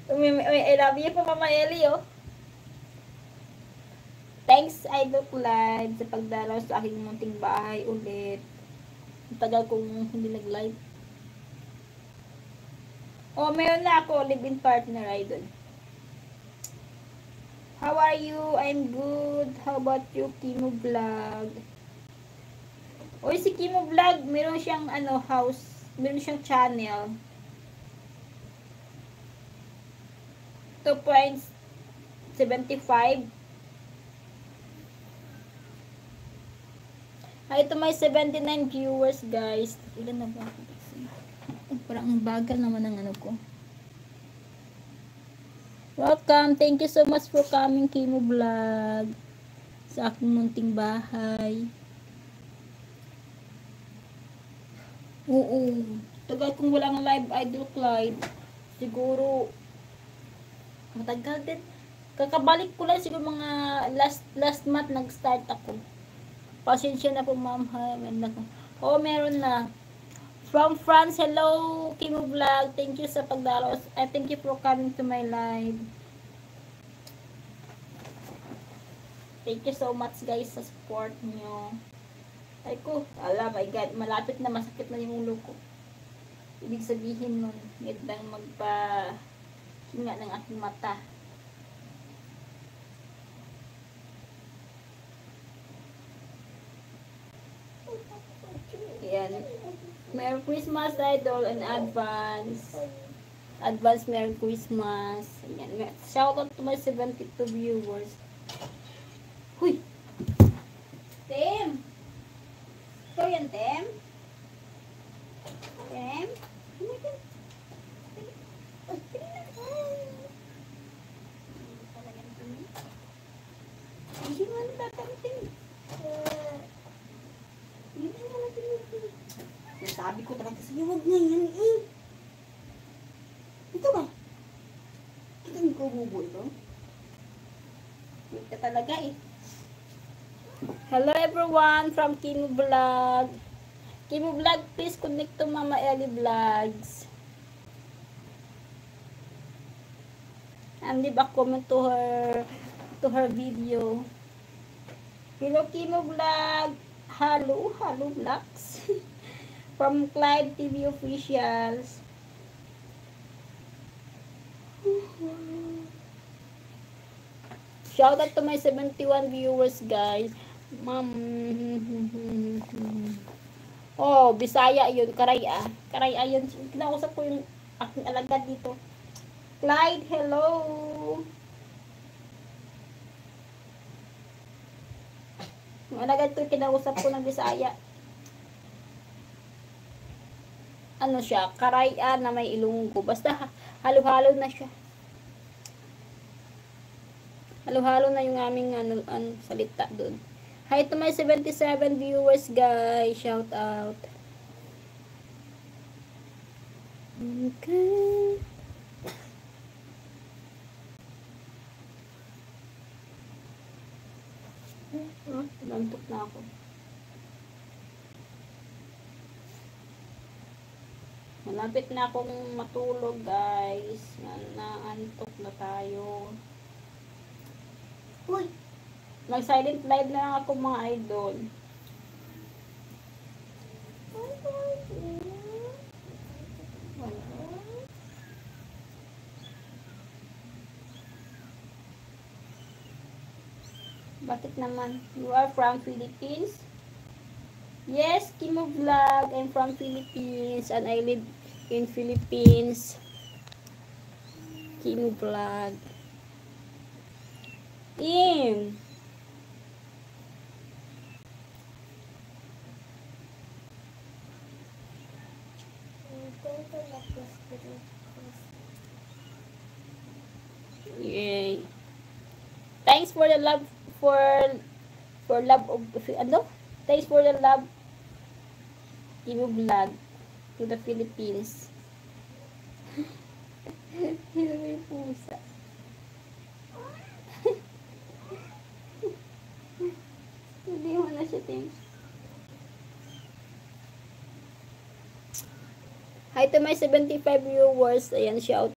I love you po, Mama Ellie, oh. Thanks, Idol Live, sa pagdalaw sa aking munting bahay ulit. Tagal kong hindi nag-live. Oh, meron na ako, live-in partner, Idol. How are you? I'm good. How about you, Kimo Vlog? Oy, si Kimo Vlog, meron siyang house, meron siyang channel. 2.75. Ito may 79 viewers, guys. Ilan na ba? Parang ang bagal naman ng ano ko. Welcome. Thank you so much for coming, Kimo Vlog. Sa aking munting bahay. Oo. Tagal kung walang live, Idol Clyde. Siguro matagal din. Kakabalik ko lang siguro mga last month nag-start ako. Pasensya na po, ma'am. Oh, meron na. From France, hello, Kimo Vlog. Thank you sa pagdalaw. Thank you for coming to my live. Thank you so much, guys, sa support niyo. Ay ko, my God, malapit na, masakit na yung ulo ko. Ibig sabihin nun, need lang magpa-hinga ng aking mata. Yan. Merry Christmas, Idol, and advance. Advance Merry Christmas. Yan. Shout out to my 72 viewers. Huy! Tem! Ikaw yan, Tem? Tem? Hindi mo ano tatantin. Sabi ko talaga sa iyo, huwag na yan eh. Ito ba? Kita yung kububo ito? Ito talaga eh. Hello everyone from Kimo Vlog. Kimo Vlog, please connect to Mama Ellie Vlogs. And leave a comment to her video. Hello Kimo Vlog. Hello Vlogs. From Clyde TV Officials. Shout out to my 71 viewers, guys. Ma'am. Oh, Bisaya yun. Karaya. Karaya yun. Kinausap ko yung aking alagad dito. Clyde, hello. Yung alagad ko, kinausap ko ng Bisaya. Ano siya, karaya na may ilunggo. Basta halo-halo na siya. Halo-halo na yung aming salita doon. Hi to my 77 viewers, guys. Shout out. Okay. Lantok na ako. Malapit na akong matulog, guys. Naantok na tayo. Uy! Mag-silent live na lang ako, mga idol. Bakit naman? You are from Philippines? Yes, Kimo Vlog. I'm from Philippines and I live in Philippines. Kimo Vlog. In. Yay. Thanks for the love for love of Thanks for the love, Kimo Vlog, to the Philippines. May pusa. Hindi mo na siya, Tim. Hi to my 75 viewers. Ayan, shout